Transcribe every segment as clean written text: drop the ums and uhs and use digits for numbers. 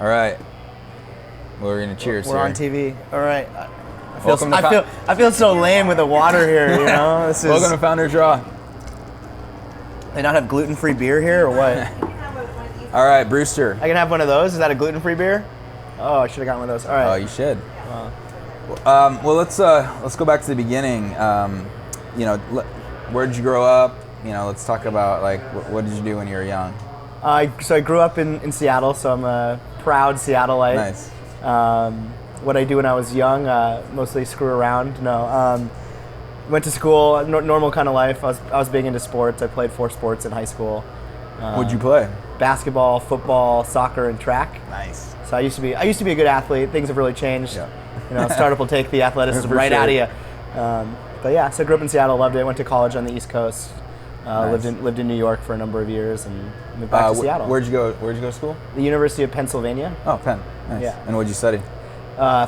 All right. We're gonna cheers. We're here. on TV. All right. I feel so lame with the water here. You know. This is, Welcome to Founders Draw. They not have gluten-free beer here or what? All right, Brewster. I can have one of those. Is that a gluten-free beer? Oh, I should have gotten one of those. All right. Oh, you should. Well, let's go back to the beginning. Where did you grow up? Let's talk about what did you do when you were young? So I grew up in Seattle, so I'm a proud Seattleite. Nice. What I do when I was young, mostly screw around. No, went to school, normal kind of life. I was big into sports. I played 4 sports in high school. What'd you play? Basketball, football, soccer, and track. Nice. So I used to be a good athlete. Things have really changed. Yeah. Startup will take the athleticism right out of you. But yeah, so I grew up in Seattle, loved it. Went to college on the East Coast. Nice. Lived in New York for a number of years and moved back to Seattle. Where'd you go to school? The University of Pennsylvania. Oh, Penn. Nice. Yeah. And what'd you study?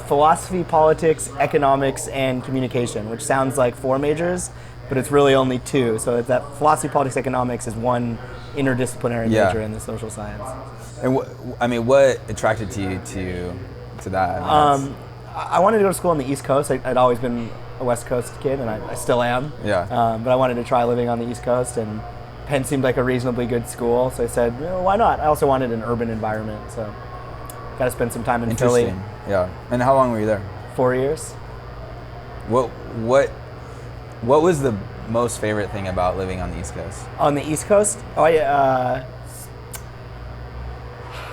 Philosophy, politics, economics, and communication, which sounds like 4 majors, but it's really only 2. So that philosophy, politics, economics is one interdisciplinary major in the social science. And what attracted you to that? I wanted to go to school on the East Coast. I'd always been a West Coast kid, and I still am. Yeah. But I wanted to try living on the East Coast, and Penn seemed like a reasonably good school, so I said, why not? I also wanted an urban environment, so got to spend some time in Philly. Interesting. Yeah. And how long were you there? 4 years. What was the most favorite thing about living on the East Coast? On the East Coast?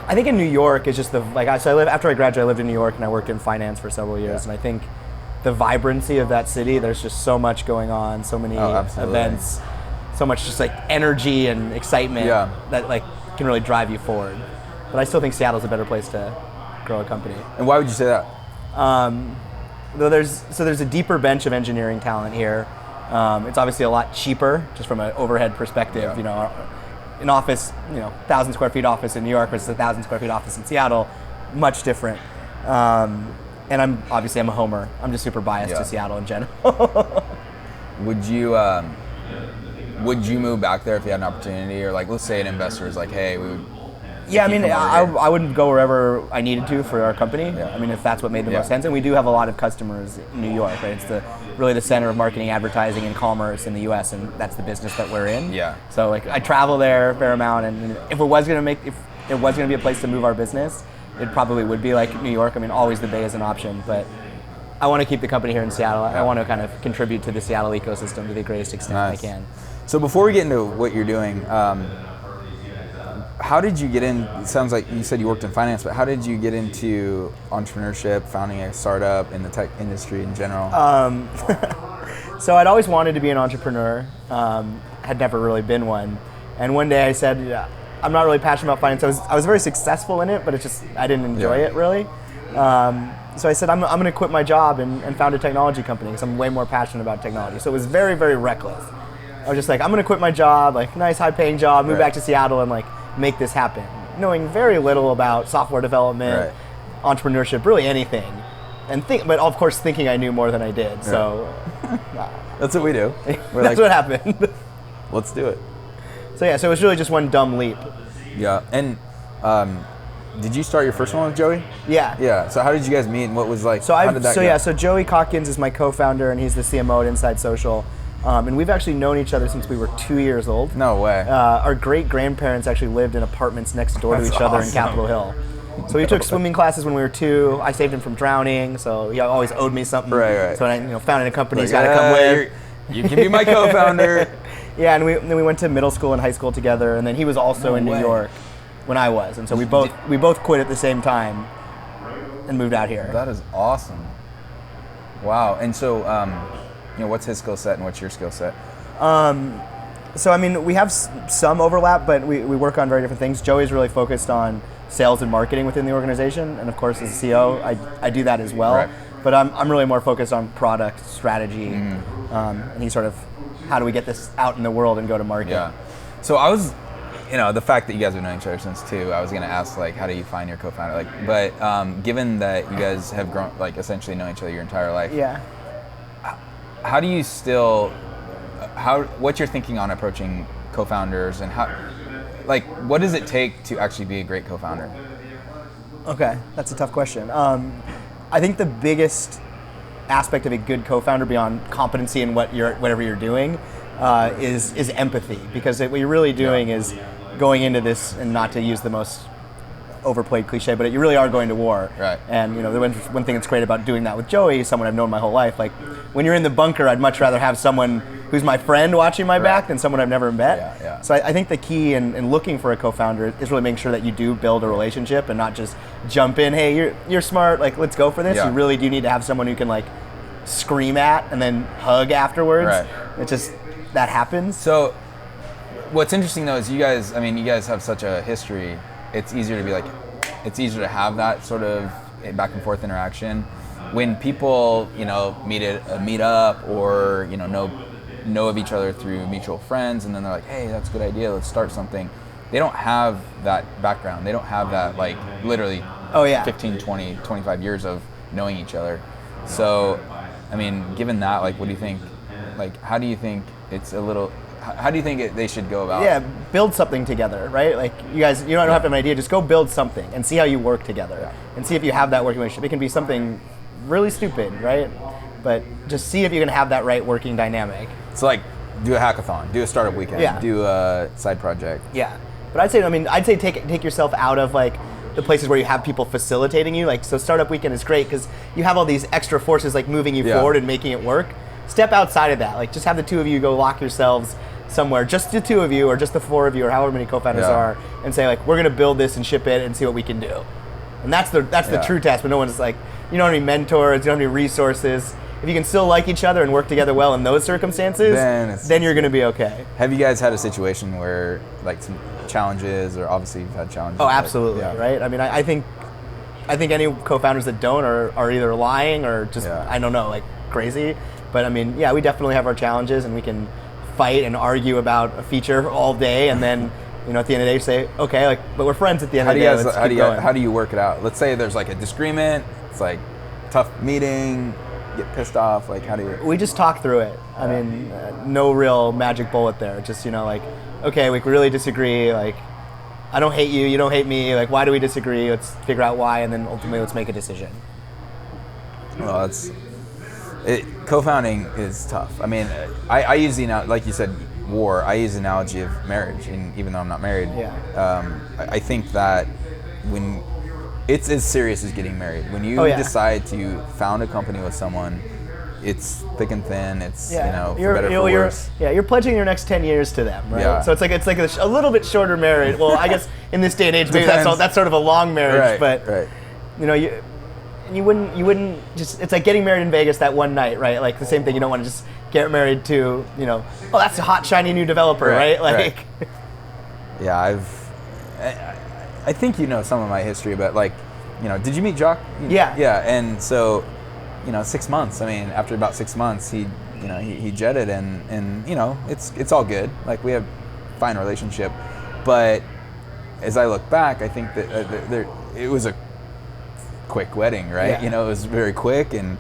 I think in New York is just after I graduated, I lived in New York and I worked in finance for several years, and I think the vibrancy of that city, there's just so much going on, so many events, so much just energy and excitement that can really drive you forward. But I still think Seattle's a better place to grow a company. And why would you say that? There's a deeper bench of engineering talent here. It's obviously a lot cheaper, just from an overhead perspective. Yeah. An office, 1,000 square feet office in New York versus 1,000 square feet office in Seattle, much different. And I'm a homer. I'm just super biased to Seattle in general. Would you move back there if you had an opportunity, or let's say an investor is like, hey, we would. Yeah, I wouldn't go wherever I needed to for our company. Yeah. If that's what made the most sense. And we do have a lot of customers in New York, right? It's really the center of marketing, advertising, and commerce in the U.S., and that's the business that we're in. Yeah. So I travel there a fair amount, and if it was going to be a place to move our business, it probably would be New York. Always the Bay is an option, but I want to keep the company here in Seattle. I want to kind of contribute to the Seattle ecosystem to the greatest extent I can. So before we get into what you're doing, how did you get in? It sounds like you said you worked in finance, but how did you get into entrepreneurship, founding a startup in the tech industry in general? So I'd always wanted to be an entrepreneur, had never really been one. And one day I said, I'm not really passionate about finance. I was very successful in it, but I didn't enjoy it really. So I said, I'm going to quit my job and found a technology company because I'm way more passionate about technology. So it was very, very reckless. I was just I'm going to quit my job, nice high paying job, move back to Seattle and make this happen, knowing very little about software development, entrepreneurship, really anything, but of course thinking I knew more than I did. So that's what we do. That's what happened. Let's do it. So it was really just one dumb leap. Yeah, and did you start your first one with Joey? Yeah. Yeah. So how did you guys meet, and what was how did that go? So Joey Calkins is my co-founder, and he's the CMO at Inside Social. And we've actually known each other since we were 2 years old. No way. Our great-grandparents actually lived in apartments next door to each other in Capitol Hill. So we took swimming classes when we were 2. I saved him from drowning, so he always owed me something. Right. So when I founded a company, he's got to come with. You can be my co-founder. Yeah, and then we went to middle school and high school together, and then he was also in New York when I was, and so we both quit at the same time and moved out here. That is awesome. Wow. And so, what's his skill set and what's your skill set? We have some overlap, but we work on very different things. Joey's really focused on sales and marketing within the organization, and of course, as a CEO, I do that as well. Right. But I'm really more focused on product strategy, and he's sort of how do we get this out in the world and go to market. Yeah. So I was, the fact that you guys have known each other since 2, I was going to ask how do you find your co-founder? But given that you guys have grown, essentially known each other your entire life. Yeah. How do you what's your thinking on approaching co-founders, and what does it take to actually be a great co-founder? Okay, that's a tough question. I think the biggest aspect of a good co-founder beyond competency in whatever you're doing is empathy, because what you're really doing is going into this, and not to use the most overplayed cliche, but you really are going to war. Right. And the one thing that's great about doing that with Joey, someone I've known my whole life, like when you're in the bunker, I'd much rather have someone who's my friend watching my back than someone I've never met. Yeah. So I think the key in looking for a co-founder is really making sure that you do build a relationship and not just jump in, hey, you're smart, like let's go for this. You really do need to have someone who can like scream at and then hug afterwards. Right. It just, that happens. So what's interesting though is you guys have such a history. It's easier to have that sort of back and forth interaction when people, meet at a meetup or, know of each other through mutual friends, and then they're like, hey, that's a good idea, let's start something. They don't have that background. They don't have that, like, literally 15, 20, 25 years of knowing each other. So, I mean, given that, like, what do you think, like, how do you think they should go about? Yeah, build something together, right? Like you guys, you don't have to have an idea, just go build something and see how you work together and see if you have that working relationship. It can be something really stupid, right? But just see if you can have that right working dynamic. So like, do a hackathon, do a startup weekend, do a side project. Yeah, but I'd say take yourself out of like the places where you have people facilitating you. Like, so startup weekend is great because you have all these extra forces like moving you forward and making it work. Step outside of that. Like, just have the two of you go lock yourselves somewhere, just the two of you or just the four of you or however many co-founders are, and say like, we're gonna build this and ship it and see what we can do. And that's the true test. But no one's like, you don't have any mentors, you don't have any resources. If you can still like each other and work together well in those circumstances, then you're gonna be okay. Have you guys had a situation where like some challenges, or obviously you've had challenges? Oh, absolutely, right? I mean, I think any co-founders that don't are either lying or just, I don't know, like crazy. But I mean, we definitely have our challenges, and we can fight and argue about a feature all day, and then at the end of the day, say, okay, like, but we're friends at the end of the day. Let's keep going. How do you work it out? Let's say there's like a disagreement. It's like tough meeting. Get pissed off. Like, how do you? We just talk through it. I mean, no real magic bullet there. Just like, okay, we really disagree. Like, I don't hate you. You don't hate me. Like, why do we disagree? Let's figure out why, and then ultimately let's make a decision. Well, co-founding is tough. I mean, I use like you said, war. I use the analogy of marriage, and even though I'm not married, I think that when it's as serious as getting married. When you decide to found a company with someone, it's thick and thin. It's for better for worse. You're pledging your next 10 years to them, right? Yeah. So it's like a little bit shorter marriage. Well, I guess in this day and age, maybe that's sort of a long marriage, but you wouldn't just, it's like getting married in Vegas that one night, right? Like the same thing, you don't want to just get married to, that's a hot, shiny new developer, right? Like, yeah, I think some of my history, but like, did you meet Jock? Yeah. Yeah, and so, 6 months, I mean, after about 6 months, he jetted, and it's all good. Like, we have a fine relationship, but as I look back, I think that it was a quick wedding, right? It was very quick, and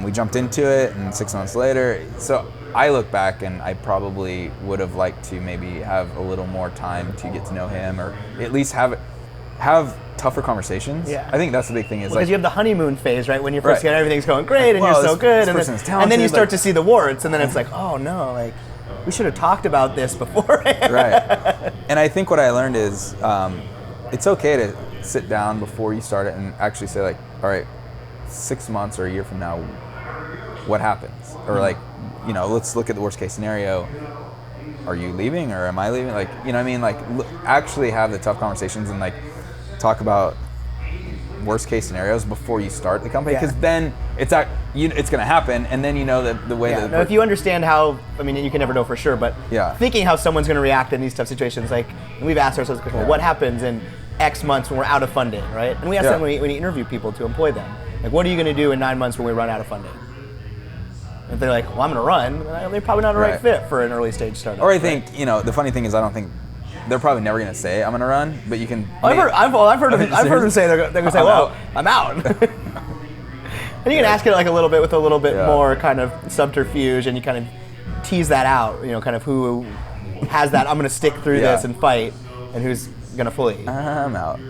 we jumped into it, and 6 months later, so I look back and I probably would have liked to maybe have a little more time to get to know him, or at least have tougher conversations. Yeah. I think that's the big thing is because you have the honeymoon phase, right? When you first get everything's going great and you're so good, and then you start to see the warts, and then it's like, oh no, like we should have talked about this beforehand. Right. And I think what I learned is it's okay to sit down before you start it and actually say like, all right, 6 months or a year from now, what happens? Or like, let's look at the worst case scenario. Are you leaving or am I leaving? Like, what I mean? Like, actually have the tough conversations and like talk about worst case scenarios before you start the company, because then it's going to happen, and then the way that. No, if you understand how, I mean, you can never know for sure, but thinking how someone's going to react in these tough situations, like, and we've asked ourselves the question, well, what happens in X months when we're out of funding, right? And we ask them when we interview people to employ them, like, what are you going to do in 9 months when we run out of funding? If they're like, well, I'm going to run, they're probably not a right fit for an early stage startup. Or I think, the funny thing is, I don't think they're probably never going to say I'm going to run, but you can. I've heard them say they're going to say, well, I'm out. And you can ask it like a little bit with a little bit more kind of subterfuge, and you kind of tease that out. Kind of who has that I'm going to stick through this and fight, and who's going to flee. I'm out.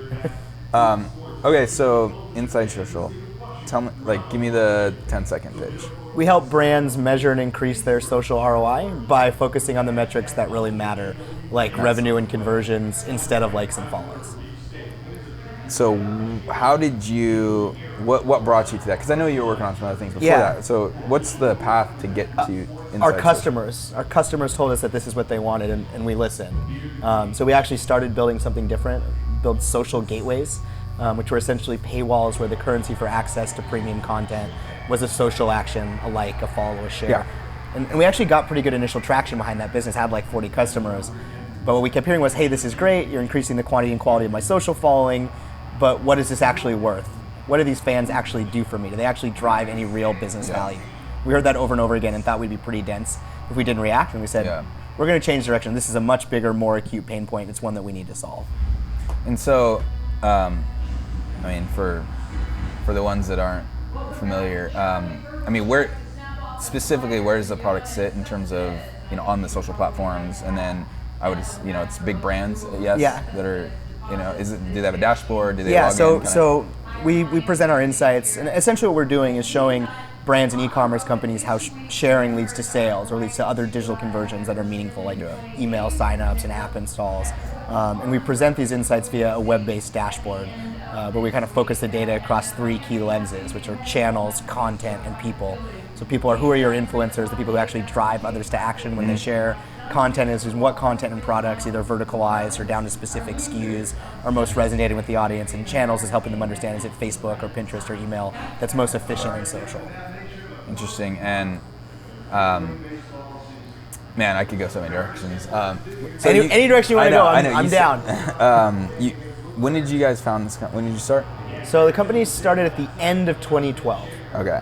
Okay, so Inside Social, tell me, like, give me the 10-second pitch. We help brands measure and increase their social ROI by focusing on the metrics that really matter, like revenue and conversions instead of likes and follows. So how did you, what brought you to that? Because I know you were working on some other things before that. So what's the path to get to Inside Our customers told us that this is what they wanted, and we listened. So we actually started building something different, build social gateways, which were essentially paywalls where the currency for access to premium content was a social action, a like, a follow, a share. Yeah. And we actually got pretty good initial traction behind that business, had like 40 customers. But what we kept hearing was, hey, this is great, you're increasing the quantity and quality of my social following, but what is this actually worth? What do these fans actually do for me? Do they actually drive any real business value? We heard that over and over again and thought we'd be pretty dense if we didn't react, and we said, we're going to change direction. This is a much bigger, more acute pain point. It's one that we need to solve. And so, I mean, for the ones that aren't familiar, I mean, where does the product sit in terms of, on the social platforms? And then I would, it's big brands, that are, do they have a dashboard? Do they log in? So we present our insights, and essentially what we're doing is showing brands and e-commerce companies how sharing leads to sales or leads to other digital conversions that are meaningful, like email signups and app installs. And we present these insights via a web-based dashboard where we kind of focus the data across 3 key lenses, which are channels, content, and people. So people are, who are your influencers, the people who actually drive others to action when they share. Content is what content and products, either verticalized or down to specific SKUs, are most resonating with the audience. And channels is helping them understand, is it Facebook or Pinterest or email that's most efficient in social. Interesting. And man, I could go so many directions. So any direction you want to go, I'm down. When did you guys found this company? When did you start? So the company started at the end of 2012. Okay.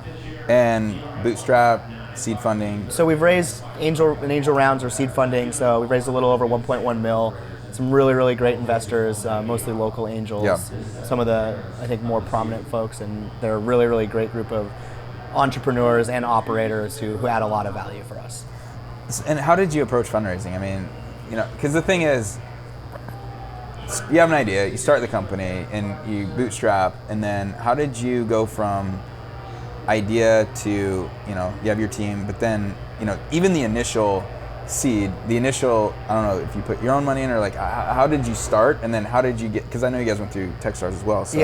And bootstrap, seed funding? So we've raised angel rounds or seed funding. So we've raised a little over 1.1 mil. Some really, really great investors, mostly local angels. Yeah. Some of the, I think, more prominent folks, and they're a really, really great group of entrepreneurs and operators who add a lot of value for us. And how did you approach fundraising? I mean, because the thing is, you have an idea, you start the company, and you bootstrap, and then how did you go from idea to, you have your team, but then, even the initial seed, I don't know if you put your own money in or like, how did you start? And then how did you get, because I know you guys went through Techstars as well, so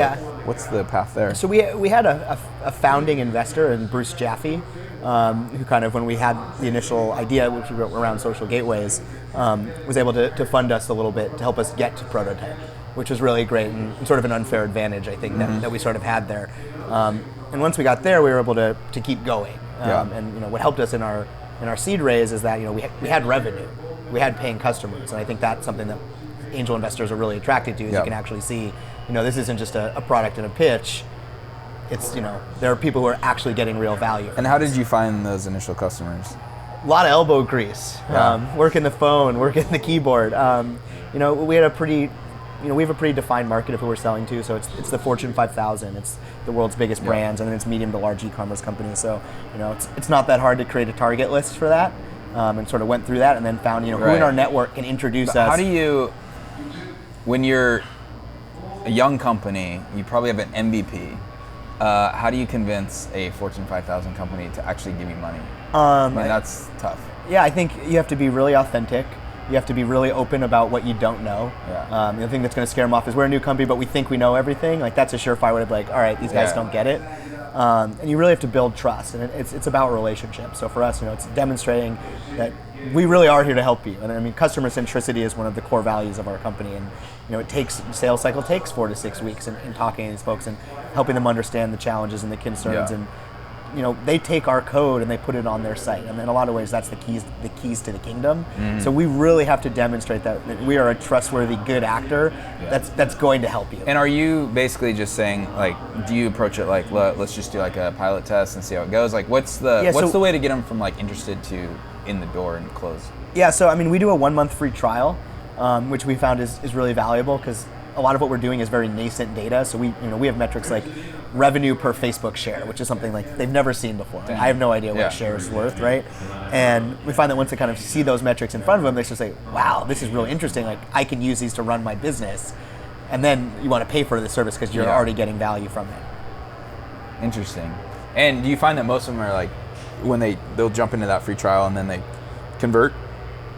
what's the path there? So we had a founding investor in Brewster Stanislaw, who kind of, when we had the initial idea, which we wrote around social gateways, was able to fund us a little bit to help us get to prototype, which was really great and sort of an unfair advantage, I think, that we sort of had there. And once we got there, we were able to keep going. And what helped us in our seed raise is that we had revenue, we had paying customers, and I think that's something that angel investors are really attracted to. Is you can actually see, this isn't just a product and a pitch. It's there are people who are actually getting real value. And how did you find those initial customers? A lot of elbow grease, working the phone, working the keyboard. We had a pretty. We have a pretty defined market of who we're selling to, so it's the Fortune 5000, it's the world's biggest brands, and then it's medium to large e-commerce companies. So, it's not that hard to create a target list for that, and sort of went through that, and then found, who in our network can introduce us. How do you, when you're a young company, you probably have an MVP. How do you convince a Fortune 5000 company to actually give you money? That's tough. Yeah, I think you have to be really authentic. You have to be really open about what you don't know. Yeah. The thing that's going to scare them off is we're a new company, but we think we know everything. Like, that's a surefire way to be like, all right, these guys don't get it. And you really have to build trust, and it's about relationships. So for us, it's demonstrating that we really are here to help you. And I mean, customer centricity is one of the core values of our company. And sales cycle takes 4 to 6 weeks in talking to these folks and helping them understand the challenges and the concerns. And they take our code and they put it on their site, and in a lot of ways that's the keys to the kingdom. So we really have to demonstrate that we are a trustworthy, good actor that's going to help you. And are you basically just saying, like, do you approach it like, let's just do like a pilot test and see how it goes? Like, what's the way to get them from like interested to in the door and close? Yeah, so I mean, we do a 1-month free trial, which we found is really valuable because a lot of what we're doing is very nascent data. So we have metrics like revenue per Facebook share, which is something like they've never seen before. I have no idea what a share is worth, right? And we find that once they kind of see those metrics in front of them, they just say, wow, this is really interesting. Like, I can use these to run my business. and then you want to pay for the service because you're already getting value from it. Interesting. And do you find that most of them are like, when they'll jump into that free trial and then they convert?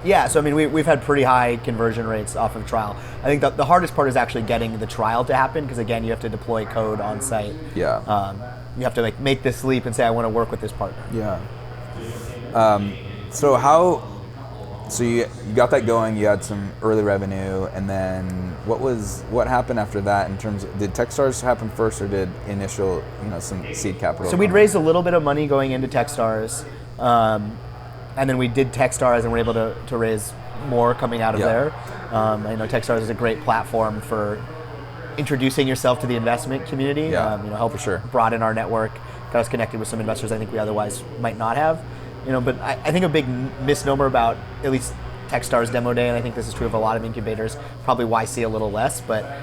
Yeah, so I mean, we've had pretty high conversion rates off of trial. I think the hardest part is actually getting the trial to happen, because again, you have to deploy code on site. Yeah. You have to like make this leap and say, I want to work with this partner. Yeah. So you got that going, you had some early revenue, and then what happened after that in terms of, did Techstars happen first, or did initial, some seed capital? So we'd raised a little bit of money going into Techstars, and then we did Techstars and were able to raise more coming out of there. I know Techstars is a great platform for introducing yourself to the investment community. Help for sure. Broaden our network, got us connected with some investors I think we otherwise might not have. But I think a big misnomer about at least Techstars demo day, and I think this is true of a lot of incubators, probably YC a little less, but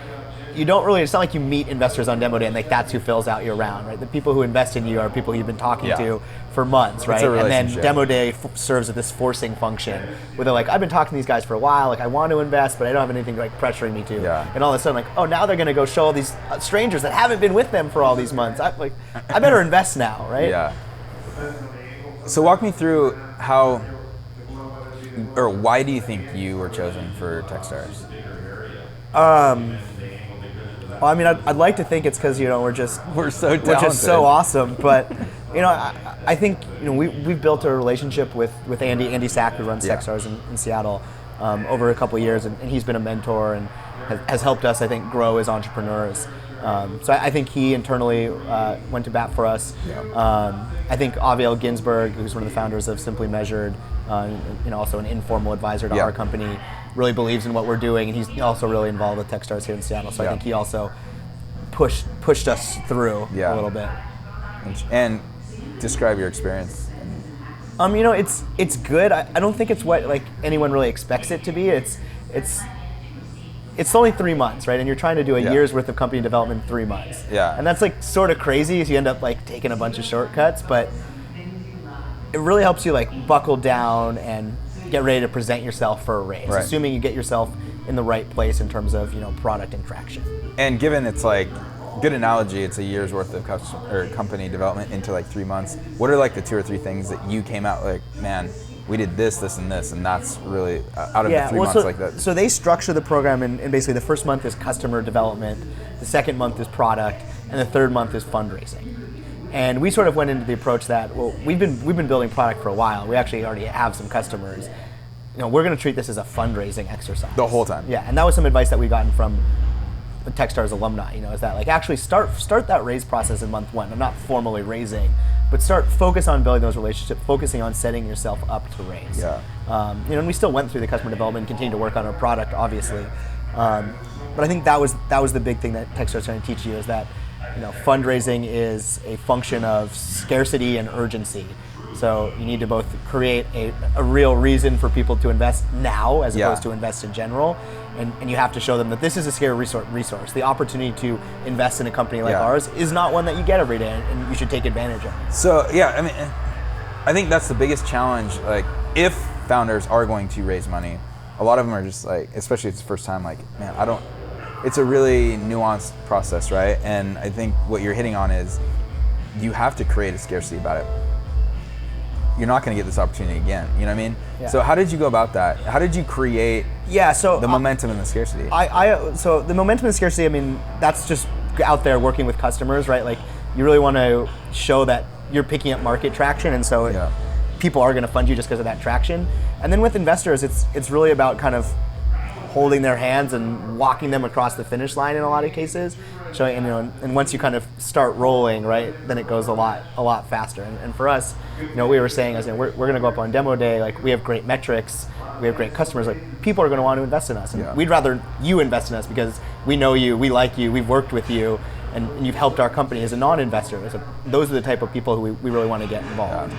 you don't really, it's not like you meet investors on demo day and like that's who fills out your round, right? The people who invest in you are people you've been talking to for months, right? And then demo day serves as this forcing function where they're like, I've been talking to these guys for a while, like I want to invest, but I don't have anything like pressuring me to. And all of a sudden like, oh, now they're gonna go show all these strangers that haven't been with them for all these months. I better invest now, right? Yeah. So walk me through why do you think you were chosen for Techstars? Well, I mean, I'd like to think it's because we're so talented. We're just so awesome. But I think we've built a relationship with Andy Sack, who runs Techstars in Seattle, over a couple of years, and he's been a mentor and has helped us, I think, grow as entrepreneurs. So I think he internally went to bat for us. I think Aviel Ginsberg, who's one of the founders of Simply Measured, also an informal advisor to our company, really believes in what we're doing, and he's also really involved with Techstars here in Seattle. So I think he also pushed us through a little bit. And describe your experience. It's good. I don't think it's what like anyone really expects it to be. It's only 3 months, right? And you're trying to do a year's worth of company development in 3 months. And that's like sort of crazy, because you end up like taking a bunch of shortcuts, but it really helps you like buckle down and get ready to present yourself for a raise, assuming you get yourself in the right place in terms of product and traction. And given it's like, good analogy, it's a year's worth of company development into like 3 months. What are like the 2 or 3 things that you came out like, man, we did this, and this, and that's really out of the 3 months like that? So they structure the program, and basically the first month is customer development, the second month is product, and the third month is fundraising. And we sort of went into the approach that, well, we've been building product for a while. We actually already have some customers. We're going to treat this as a fundraising exercise the whole time. Yeah, and that was some advice that we've gotten from the Techstars alumni. Is that like actually start that raise process in month 1. I'm not formally raising, but focus on building those relationships, focusing on setting yourself up to raise. And we still went through the customer development and continued to work on our product, obviously. But I think that was the big thing that Techstars is trying to teach you, is that fundraising is a function of scarcity and urgency. So you need to both create a real reason for people to invest now as opposed to invest in general. And you have to show them that this is a scarce resource. The opportunity to invest in a company like ours is not one that you get every day, and you should take advantage of it. So I think that's the biggest challenge. Like, if founders are going to raise money, a lot of them are just like, especially if it's the first time, like, man, it's a really nuanced process, right? And I think what you're hitting on is you have to create a scarcity about it. You're not going to get this opportunity again. You know what I mean? So how did you go about that? How did you create the momentum and the scarcity? So the momentum and scarcity, that's just out there working with customers, right? Like, you really want to show that you're picking up market traction, and so people are going to fund you just because of that traction. And then with investors, it's really about kind of holding their hands and walking them across the finish line in a lot of cases. Showing, and once you kind of start rolling, right, then it goes a lot faster. And for us, we were saying, we're going to go up on demo day. Like, we have great metrics, we have great customers. Like, people are going to want to invest in us, and we'd rather you invest in us because we know you, we like you, we've worked with you, and you've helped our company as a non-investor. So those are the type of people who we really want to get involved.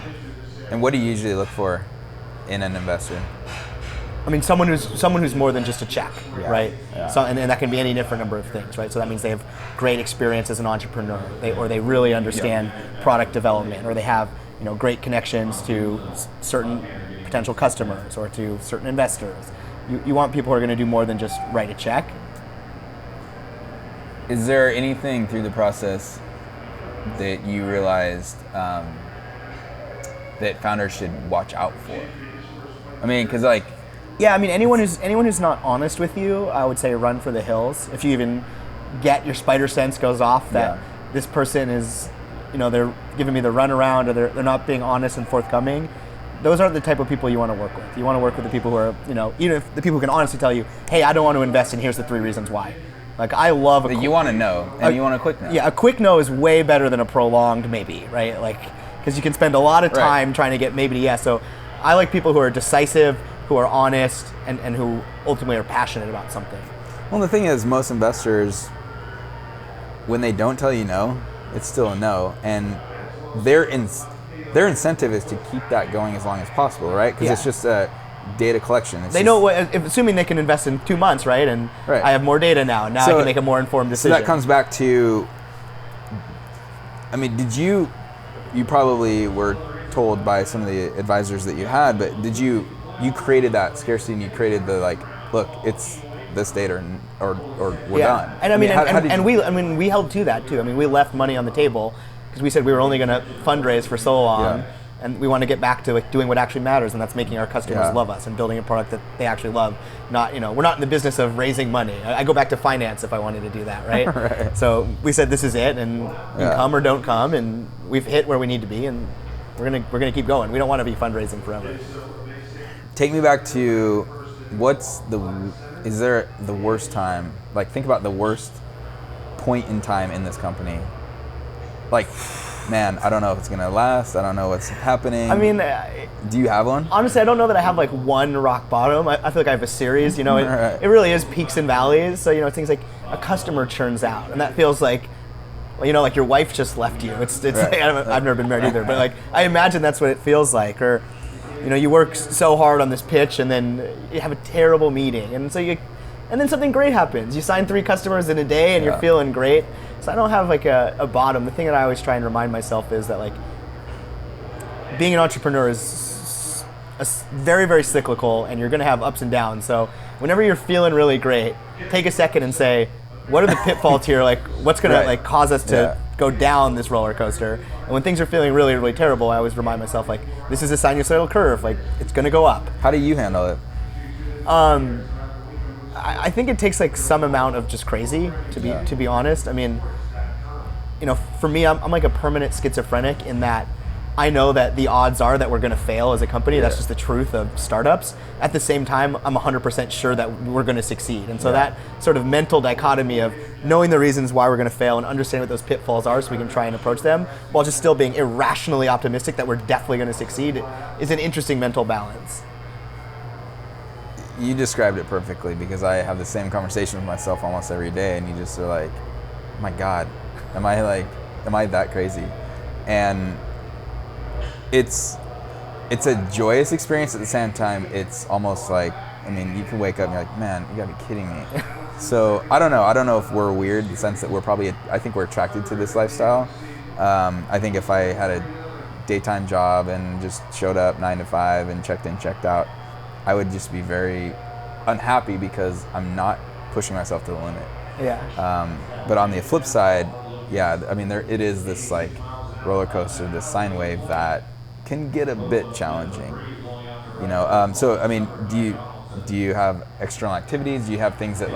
And what do you usually look for in an investor? Someone who's more than just a check, right? So, and that can be any different number of things, right? So that means they have great experience as an entrepreneur, or they really understand product development, or they have great connections to certain potential customers or to certain investors. You want people who are going to do more than just write a check. Is there anything through the process that you realized that founders should watch out for? I mean, because like, yeah, I mean, anyone who's not honest with you, I would say run for the hills. If you even get your spider sense goes off that this person is, they're giving me the runaround, or they're not being honest and forthcoming. Those aren't the type of people you want to work with. You want to work with the people who are, even if the people who can honestly tell you, hey, I don't want to invest, and here's the 3 reasons why. Like, I love you want to know, and you want a quick no. Yeah, a quick no is way better than a prolonged maybe, right? Like, because you can spend a lot of time trying to get maybe to yes. So I like people who are decisive, who are honest, and who ultimately are passionate about something. Well, the thing is, most investors, when they don't tell you no, it's still a no, and their incentive is to keep that going as long as possible, right? Because it's just a data collection. They know assuming they can invest in 2 months, right? And I have more data now, and now I can make a more informed decision. So that comes back to, I mean, you probably were told by some of the advisors that you had, but you created that scarcity, and you created the look, it's this date or we're done. And we held to that too. I mean, we left money on the table because we said we were only going to fundraise for so long, and we want to get back to doing what actually matters, and that's making our customers love us and building a product that they actually love. Not, we're not in the business of raising money. I go back to finance if I wanted to do that, right? Right. So we said this is it, and you come or don't come, and we've hit where we need to be, and we're gonna keep going. We don't want to be fundraising forever. Take me back to is there the worst time? Like, think about the worst point in time in this company. Like, man, I don't know if it's gonna last. I don't know what's happening. I mean, do you have one? Honestly, I don't know that I have one rock bottom. I feel like I have a series. It really is peaks and valleys. So things like a customer churns out, and that feels like, like your wife just left you. It's like, I've never been married either, but I imagine that's what it feels like. Or you work so hard on this pitch, and then you have a terrible meeting, and then something great happens. You sign 3 customers in a day, and you're feeling great. So I don't have a bottom. The thing that I always try and remind myself is that being an entrepreneur is very, very cyclical, and you're going to have ups and downs. So whenever you're feeling really great, take a second and say, what are the pitfalls here? What's going to cause us to go down this roller coaster? And when things are feeling really, really terrible, I always remind myself, this is a sinusoidal curve. It's going to go up. How do you handle it? I think it takes some amount of just crazy to be honest. I mean, for me, I'm like a permanent schizophrenic in that I know that the odds are that we're going to fail as a company. That's just the truth of startups. At the same time, I'm 100% sure that we're going to succeed. And so that sort of mental dichotomy of knowing the reasons why we're going to fail and understanding what those pitfalls are so we can try and approach them while just still being irrationally optimistic that we're definitely going to succeed is an interesting mental balance. You described it perfectly, because I have the same conversation with myself almost every day, and you just are like, oh my God, am I that crazy? And it's a joyous experience. At the same time, it's almost like, you can wake up and you're like, man, you gotta be kidding me. So I don't know if we're weird in the sense that I think we're attracted to this lifestyle. I think if I had a daytime job and just showed up 9 to 5 and checked in, checked out, I would just be very unhappy because I'm not pushing myself to the limit. Yeah. But on the flip side, it is this roller coaster, this sine wave that can get a bit challenging. So do you have external activities? Do you have things that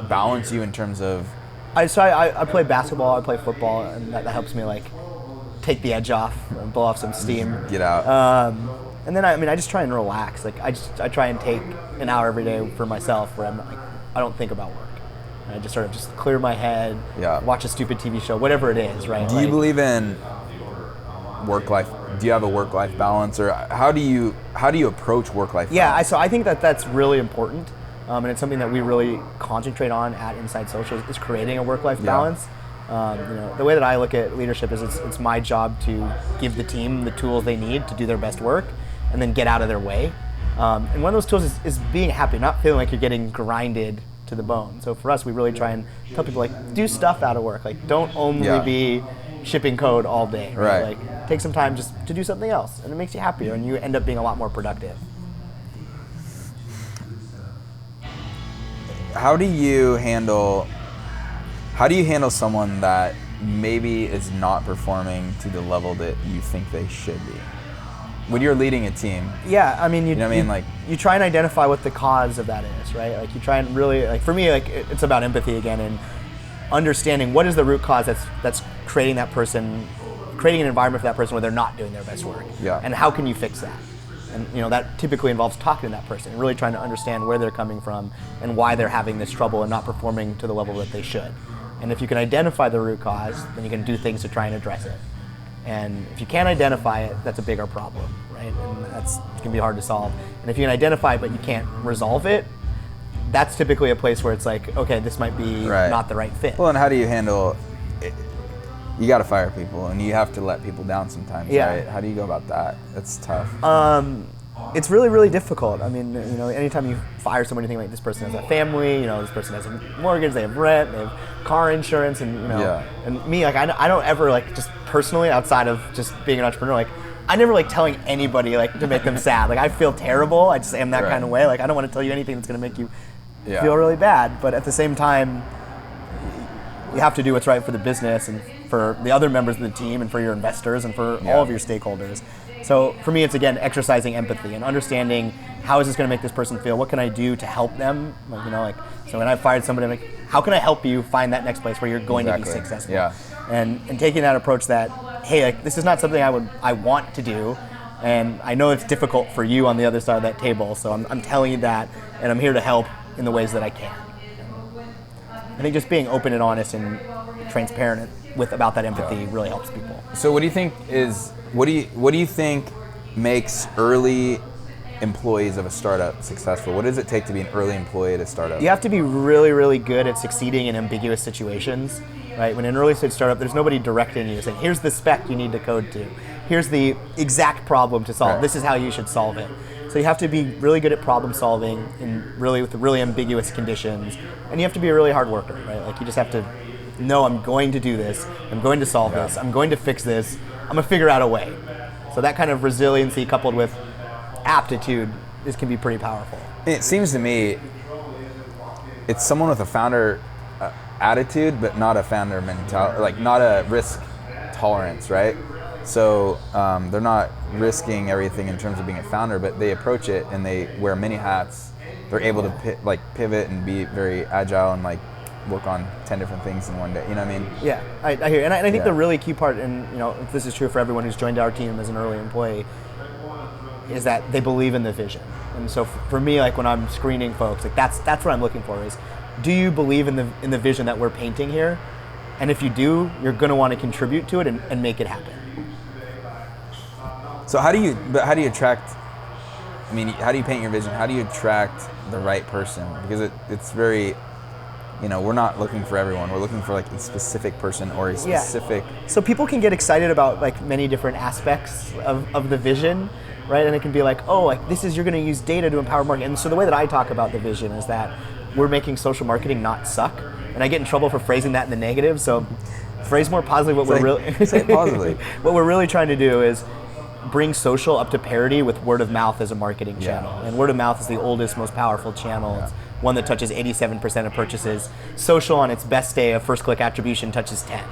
balance you in terms of? I play basketball, I play football, and that helps me take the edge off, and blow off some steam. Get out. And then I just try and relax. I try and take an hour every day for myself where I don't think about work. I just sort of just clear my head, watch a stupid TV show, whatever it is, right? Do you believe in work-life? Do you have a work-life balance, or how do you approach work-life balance? Yeah, so I think that's really important, and it's something that we really concentrate on at Inside Social is creating a work-life balance. The way that I look at leadership is it's my job to give the team the tools they need to do their best work, and then get out of their way. And one of those tools is being happy, not feeling like you're getting grinded to the bone. So for us, we really try and tell people do stuff out of work. Don't only be shipping code all day. Right? Take some time just to do something else, and it makes you happier, and you end up being a lot more productive. How do you handle How do you handle someone that maybe is not performing to the level that you think they should be? When you're leading a team. Yeah, I mean, you know what I mean? Like, you try and identify what the cause of that is, right? Like, you try and really, like, for me, like, it's about empathy again, and understanding what is the root cause that's creating that person, creating an environment for that person where they're not doing their best work. Yeah. And how can you fix that? And that typically involves talking to that person and really trying to understand where they're coming from and why they're having this trouble and not performing to the level that they should. And if you can identify the root cause, then you can do things to try and address it. And if you can't identify it, that's a bigger problem, right? And it can be hard to solve. And if you can identify it but you can't resolve it, that's typically a place where it's like, okay, this might be not the right fit. Well, and how do you handle it? You got to fire people, and you have to let people down sometimes, right? How do you go about that? That's tough. It's really, really difficult. I mean, anytime you fire someone, you think, like, this person has a family, this person has a mortgage, they have rent, they have car insurance, and and me, like, I don't ever, like, just personally, outside of just being an entrepreneur, like, I never like telling anybody, like, to make them sad. Like, I feel terrible. I just am that kind of way. Like, I don't want to tell you anything that's going to make you feel really bad. But at the same time, you have to do what's right for the business and for the other members of the team and for your investors and for all of your stakeholders. So for me, it's, again, exercising empathy and understanding, how is this going to make this person feel? What can I do to help them? So when I fired somebody, I'm like, how can I help you find that next place where you're going to be successful? Yeah. And taking that approach that, hey, like, this is not something I want to do, and I know it's difficult for you on the other side of that table, so I'm telling you that, and I'm here to help in the ways that I can. I think just being open and honest and transparent about that empathy really helps people. So what do you think makes early employees of a startup successful? What does it take to be an early employee at a startup? You have to be really, really good at succeeding in ambiguous situations, right? When in an early stage startup, there's nobody directing you, saying, here's the spec you need to code to. Here's the exact problem to solve. This is how you should solve it. So you have to be really good at problem solving with really ambiguous conditions. And you have to be a really hard worker, right? Like, you just have to know, I'm going to do this. I'm going to solve this. I'm going to fix this. I'm going to figure out a way. So that kind of resiliency coupled with aptitude can be pretty powerful. It seems to me it's someone with a founder attitude, but not a founder mentality, like not a risk tolerance, right? So they're not risking everything in terms of being a founder, but they approach it and they wear many hats. They're able to pivot and be very agile and like work on 10 different things in one day. You know what I mean? Yeah, I hear you. And I think the really key part, and if this is true for everyone who's joined our team as an early employee, is that they believe in the vision. And so for me, like, when I'm screening folks, like, that's what I'm looking for is, do you believe in the vision that we're painting here? And if you do, you're going to want to contribute to it and make it happen. So how do you attract, how do you paint your vision? How do you attract the right person? Because it's very, we're not looking for everyone. We're looking for like a specific person or a specific. Yeah. So people can get excited about like many different aspects of the vision, right? And it can be like, oh, like you're going to use data to empower marketing. And so the way that I talk about the vision is that we're making social marketing not suck. And I get in trouble for phrasing that in the negative. So phrase more positively say it positively. What we're really trying to do is bring social up to parity with word of mouth as a marketing channel. And word of mouth is the oldest, most powerful channel. It's one that touches 87% of purchases. Social on its best day of first click attribution touches 10.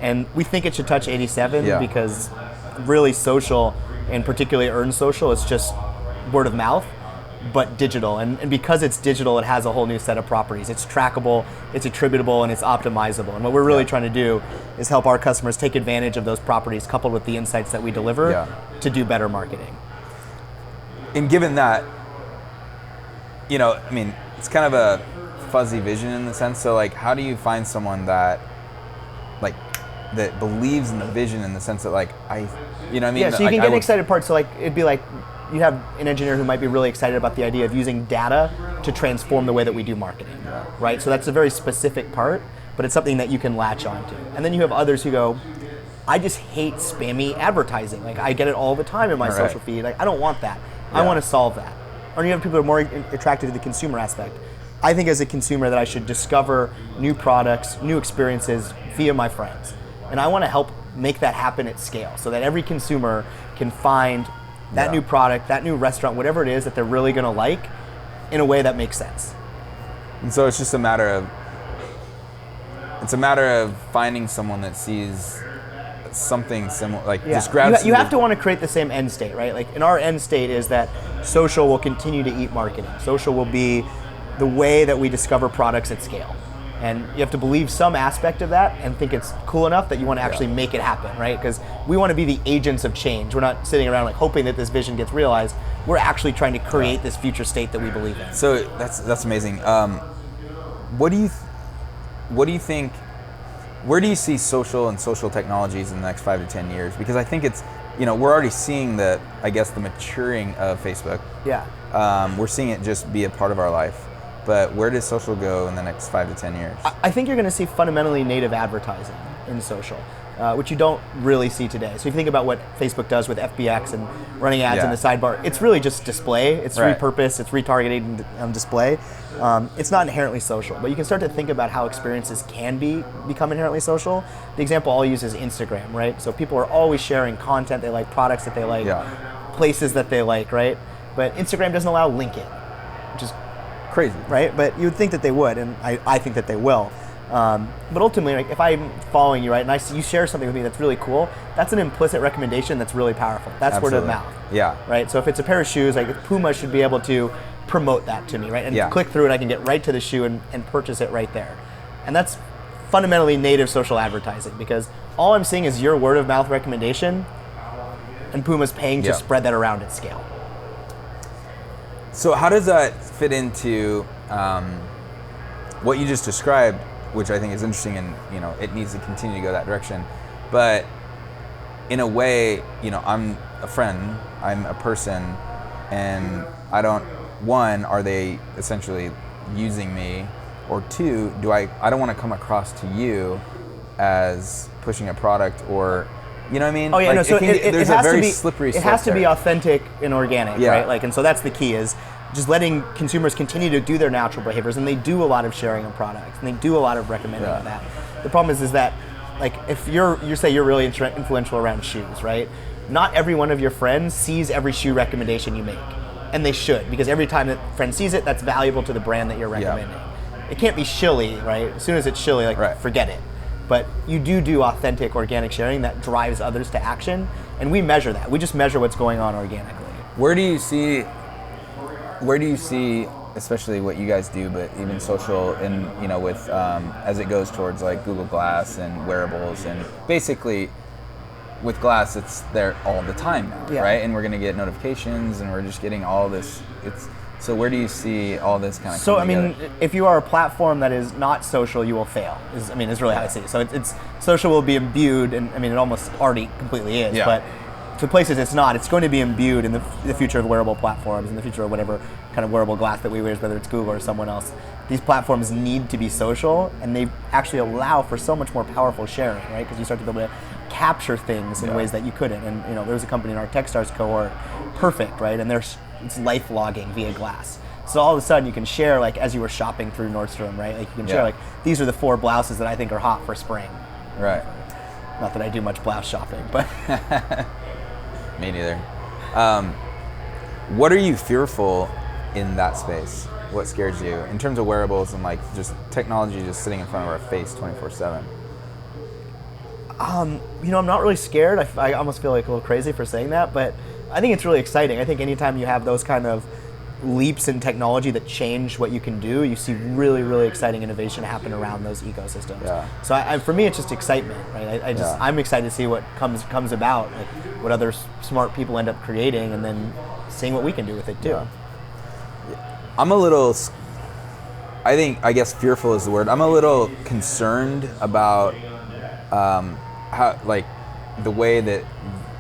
And we think it should touch 87 because really social, and particularly earned social, is just word of mouth, but digital. And because it's digital, it has a whole new set of properties. It's trackable, it's attributable, and it's optimizable. And what we're really trying to do is help our customers take advantage of those properties coupled with the insights that we deliver to do better marketing. And given that, it's kind of a fuzzy vision in the sense. So like, how do you find someone that believes in the vision in the sense that Yeah, so you can get excited parts. So like, it'd be like, you have an engineer who might be really excited about the idea of using data to transform the way that we do marketing, right? So that's a very specific part, but it's something that you can latch onto. And then you have others who go, I just hate spammy advertising. Like, I get it all the time in my social feed. Like, I don't want that. I want to solve that. Or you have people who are more attracted to the consumer aspect. I think as a consumer that I should discover new products, new experiences via my friends. And I want to help make that happen at scale so that every consumer can find that new product, that new restaurant, whatever it is that they're really going to like in a way that makes sense. And so it's just a matter of, it's a matter of finding someone that sees something similar, like Yeah. just grabs. You have to want to create the same end state, right? Like in our end state is that social will continue to eat marketing. Social will be the way that we discover products at scale. And you have to believe some aspect of that and think it's cool enough that you want to actually make it happen, right? Because we want to be the agents of change. We're not sitting around like hoping that this vision gets realized. We're actually trying to create this future state that we believe in. So that's amazing. What do you think? Where do you see social and social technologies in the next 5 to 10 years? Because I think it's, we're already seeing the maturing of Facebook. Yeah. We're seeing it just be a part of our life. But where does social go in the next 5 to 10 years? I think you're going to see fundamentally native advertising in social, which you don't really see today. So if you think about what Facebook does with FBX and running ads in the sidebar, it's really just display. It's repurposed, it's retargeted on display. It's not inherently social, but you can start to think about how experiences can become inherently social. The example I'll use is Instagram, right? So people are always sharing content they like, products that they like, places that they like, right? But Instagram doesn't allow linking, which is crazy, right? But you would think that they would, and I think that they will. But ultimately, like, if I'm following you, right, and you share something with me that's really cool, that's an implicit recommendation that's really powerful. That's Absolutely. word of mouth. Yeah. Right? So if it's a pair of shoes, like Puma should be able to promote that to me, right? And click through it, I can get right to the shoe and purchase it right there. And that's fundamentally native social advertising, because all I'm seeing is your word of mouth recommendation, and Puma's paying to spread that around at scale. So how does that fit into what you just described, which I think is interesting, and it needs to continue to go that direction. But in a way, I'm a friend, I'm a person, and I don't. One, are they essentially using me, or two, I don't want to come across to you as pushing a product, or you know what I mean? Oh yeah, like, no. So there's a very slippery slope. It has to be there. authentic and organic, right? Like, and so that's the key, is just letting consumers continue to do their natural behaviors, and they do a lot of sharing of products, and they do a lot of recommending of that. The problem is that, like, if you say you're really influential around shoes, right? Not every one of your friends sees every shoe recommendation you make, and they should, because every time that friend sees it, that's valuable to the brand that you're recommending. It can't be shilly, right? As soon as it's shilly, forget it. But you do authentic, organic sharing that drives others to action, and we measure that. We just measure what's going on organically. Where do you see, especially what you guys do, but even social, and with as it goes towards like Google Glass and wearables, and basically with Glass, it's there all the time now, right? And we're going to get notifications, and we're just getting all this. So where do you see all this kind of? So if you are a platform that is not social, you will fail. Is really how I see it. So it's social will be imbued, and it almost already completely is. But to places it's not, it's going to be imbued in the future of wearable platforms, in the future of whatever kind of wearable glass that we wear, whether it's Google or someone else. These platforms need to be social, and they actually allow for so much more powerful sharing, right? Because you start to be able to capture things in ways that you couldn't. And there was a company in our Techstars cohort, Perfect, right? And it's life logging via Glass. So all of a sudden you can share, like, as you were shopping through Nordstrom, right? Like, you can share, like, these are the 4 blouses that I think are hot for spring. Right. Not that I do much blouse shopping, but me neither. What are you fearful in that space? What scares you in terms of wearables and like just technology just sitting in front of our face 24/7? I'm not really scared. I almost feel like a little crazy for saying that, but I think it's really exciting. I think anytime you have those kind of leaps in technology that change what you can do, you see really, really exciting innovation happen around those ecosystems. So for me, it's just excitement, right? I'm excited to see what comes about, like what other smart people end up creating, and then seeing what we can do with it too. I'm a little, I guess fearful is the word. I'm a little concerned about how, like, the way that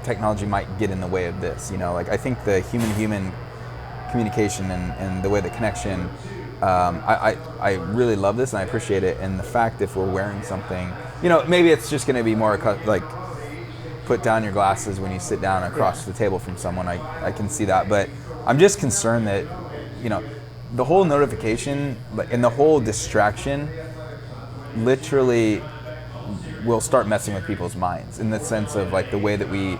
technology might get in the way of this. Like, I think the human-human communication and the way the connection, I really love this and I appreciate it. And the fact, if we're wearing something, maybe it's just going to be more like put down your glasses when you sit down across the table from someone. I can see that, but I'm just concerned that the whole notification and the whole distraction literally will start messing with people's minds, in the sense of like the way that we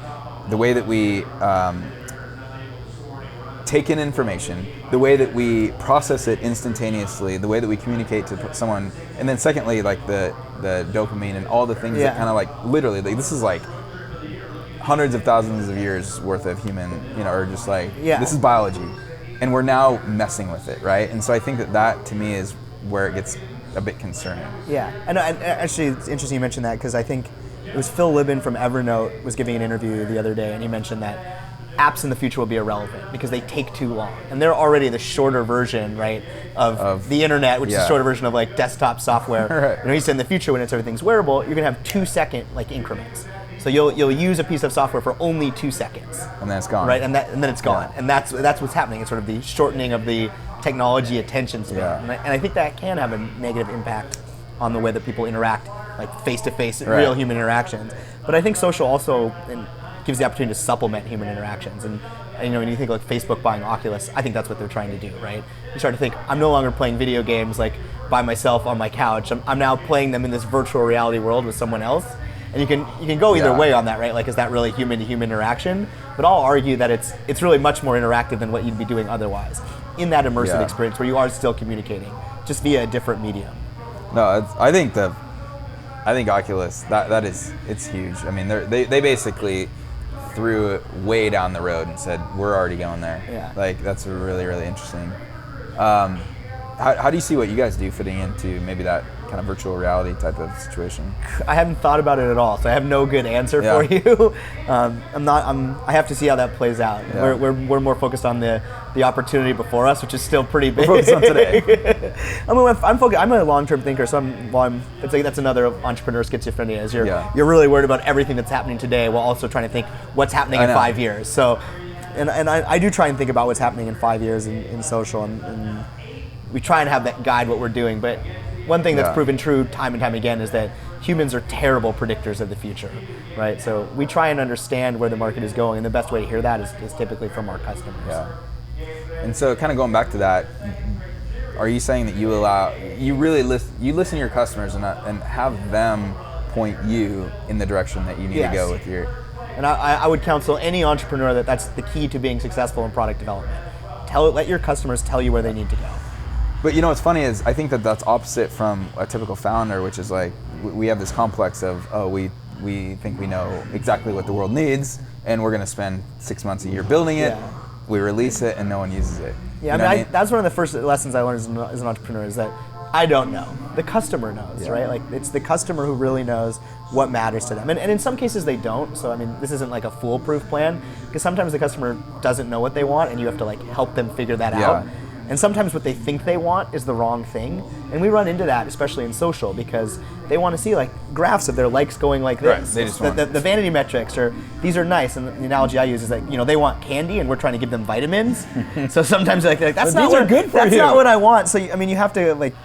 take in information, the way that we process it instantaneously, the way that we communicate to someone, and then secondly, like the dopamine and all the things that kind of like literally, like, this is like hundreds of thousands of years worth of human, or just like, this is biology, and we're now messing with it, right? And so I think that to me is where it gets a bit concerning. Yeah, and actually it's interesting you mentioned that, because I think it was Phil Libin from Evernote was giving an interview the other day, and he mentioned that apps in the future will be irrelevant because they take too long, and they're already the shorter version, right, of the internet, which is the shorter version of like desktop software. Right. He said in the future, when everything's wearable, you're gonna have 2-second like increments. So you'll use a piece of software for only 2 seconds, and then it's gone. Right, and then it's gone, and that's what's happening. It's sort of the shortening of the technology attention span, and I think that can have a negative impact on the way that people interact, like face-to-face, real human interactions. But I think social also gives the opportunity to supplement human interactions. And when you think like Facebook buying Oculus, I think that's what they're trying to do, right? You start to think, I'm no longer playing video games like by myself on my couch. I'm now playing them in this virtual reality world with someone else. And you can go either way on that, right? Like, is that really human-to-human interaction? But I'll argue that it's really much more interactive than what you'd be doing otherwise in that immersive experience where you are still communicating, just via a different medium. No, I think Oculus, it's huge. I mean, they basically threw it way down the road and said, we're already going there. Yeah. Like, that's really, really interesting. How do you see what you guys do fitting into maybe that kind of virtual reality type of situation? I haven't thought about it at all, so I have no good answer for you. I have to see how that plays out. Yeah. We're more focused on the opportunity before us, which is still pretty big. We're focused on today. I'm a long-term thinker, so that's another entrepreneur schizophrenia. Is you're really worried about everything that's happening today while also trying to think what's happening in 5 years. So, and I do try and think about what's happening in 5 years in social, and we try and have that guide what we're doing. But one thing that's proven true time and time again is that humans are terrible predictors of the future, right? So we try and understand where the market is going, and the best way to hear that is typically from our customers. Yeah. And so, kind of going back to that, are you saying that you listen to your customers and have them point you in the direction that you need to go with your? And I would counsel any entrepreneur that's the key to being successful in product development. Let your customers tell you where they need to go. But what's funny is I think that's opposite from a typical founder, which is like we have this complex of, we think we know exactly what the world needs, and we're going to spend 6 months a year building it. Yeah. We release it, and no one uses it. Yeah, I mean, that's one of the first lessons I learned as an entrepreneur is that I don't know. The customer knows, right? Like, it's the customer who really knows what matters to them. And in some cases they don't. So, I mean, this isn't like a foolproof plan, because sometimes the customer doesn't know what they want, and you have to like help them figure that out. And sometimes what they think they want is the wrong thing. And we run into that, especially in social, because they want to see like graphs of their likes going like this. Right. The vanity metrics, or these are nice. And the analogy I use is that, they want candy and we're trying to give them vitamins. So sometimes they're like, that's not what I want. So, I mean, you have to like